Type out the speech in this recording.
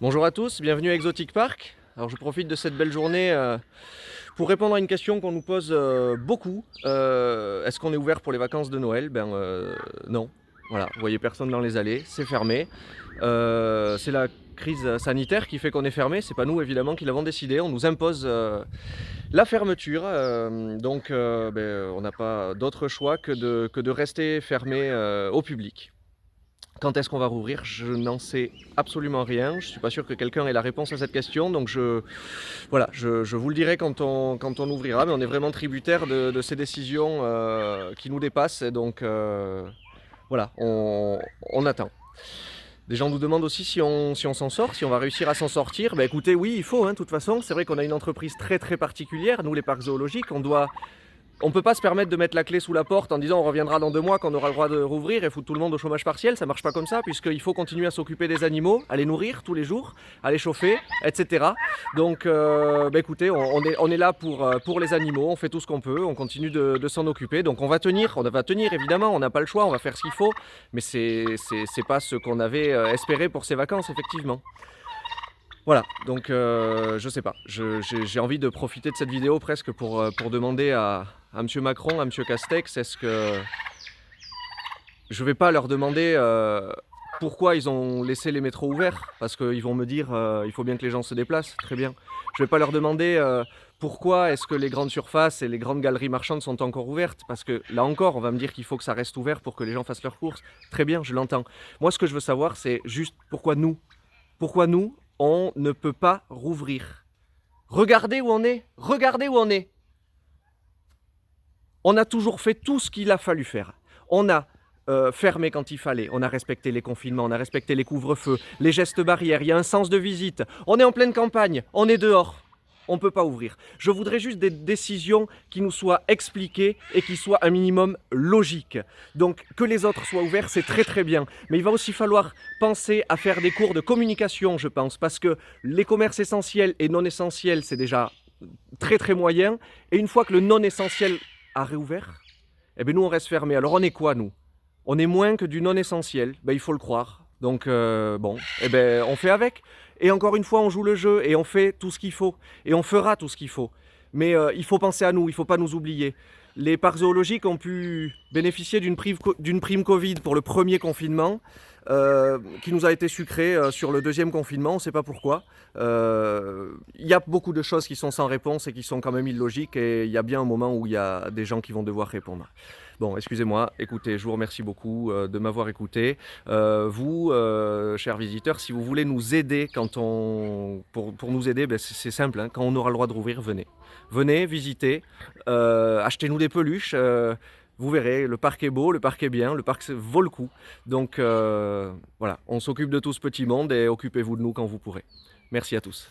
Bonjour à tous, bienvenue à Exotic Park. Alors je profite de cette belle journée pour répondre à une question qu'on nous pose beaucoup. Est-ce qu'on est ouvert pour les vacances de Noël? Non. Voilà, vous voyez personne dans les allées, c'est fermé. C'est la crise sanitaire qui fait qu'on est fermé, c'est pas nous évidemment qui l'avons décidé, on nous impose la fermeture. On n'a pas d'autre choix que de rester fermé au public. Quand est-ce qu'on va rouvrir? Je n'en sais absolument rien. Je ne suis pas sûr que quelqu'un ait la réponse à cette question. Donc je vous le dirai quand on ouvrira. Mais on est vraiment tributaire de ces décisions qui nous dépassent. Et donc on attend. Des gens nous demandent aussi si on s'en sort, si on va réussir à s'en sortir. Écoutez, oui, il faut, de toute façon. C'est vrai qu'on a une entreprise très très particulière, nous les parcs zoologiques. On ne peut pas se permettre de mettre la clé sous la porte en disant on reviendra dans 2 mois quand on aura le droit de rouvrir et foutre tout le monde au chômage partiel. Ça marche pas comme ça, puisqu'il faut continuer à s'occuper des animaux, à les nourrir tous les jours, à les chauffer, etc. Donc écoutez, on est là pour les animaux, on fait tout ce qu'on peut, on continue de s'en occuper. Donc on va tenir évidemment, on n'a pas le choix, on va faire ce qu'il faut, mais c'est pas ce qu'on avait espéré pour ces vacances, effectivement. Voilà, donc je sais pas, j'ai envie de profiter de cette vidéo presque pour demander à M. Macron, à M. Castex, est-ce que je vais pas leur demander pourquoi ils ont laissé les métros ouverts, parce qu'ils vont me dire il faut bien que les gens se déplacent, très bien. Je vais pas leur demander pourquoi est-ce que les grandes surfaces et les grandes galeries marchandes sont encore ouvertes, parce que là encore, on va me dire qu'il faut que ça reste ouvert pour que les gens fassent leurs courses. Très bien, je l'entends. Moi, ce que je veux savoir, c'est juste pourquoi nous, on ne peut pas rouvrir. Regardez où on est. Regardez où on est. On a toujours fait tout ce qu'il a fallu faire. On a fermé quand il fallait. On a respecté les confinements, on a respecté les couvre-feux, les gestes barrières. Il y a un sens de visite. On est en pleine campagne. On est dehors. On ne peut pas ouvrir. Je voudrais juste des décisions qui nous soient expliquées et qui soient un minimum logiques. Donc que les autres soient ouverts, c'est très très bien. Mais il va aussi falloir penser à faire des cours de communication, je pense, parce que les commerces essentiels et non essentiels, c'est déjà très très moyen. Et une fois que le non essentiel a réouvert, nous on reste fermé. Alors on est quoi, nous? On est moins que du non essentiel, il faut le croire. Donc on fait avec. Et encore une fois, on joue le jeu et on fait tout ce qu'il faut. Et on fera tout ce qu'il faut. Mais il faut penser à nous, il ne faut pas nous oublier. Les parcs zoologiques ont pu bénéficier d'une prime Covid pour le premier confinement, qui nous a été sucrée sur le deuxième confinement, on ne sait pas pourquoi. Il y a beaucoup de choses qui sont sans réponse et qui sont quand même illogiques, et il y a bien un moment où il y a des gens qui vont devoir répondre. Bon, excusez-moi, écoutez, je vous remercie beaucoup de m'avoir écouté. Vous, chers visiteurs, si vous voulez nous aider pour nous aider, c'est simple, quand on aura le droit de rouvrir, venez. Venez, visitez, achetez-nous des peluches. Vous verrez, le parc est beau, le parc est bien, le parc vaut le coup. Donc voilà, on s'occupe de tout ce petit monde et occupez-vous de nous quand vous pourrez. Merci à tous.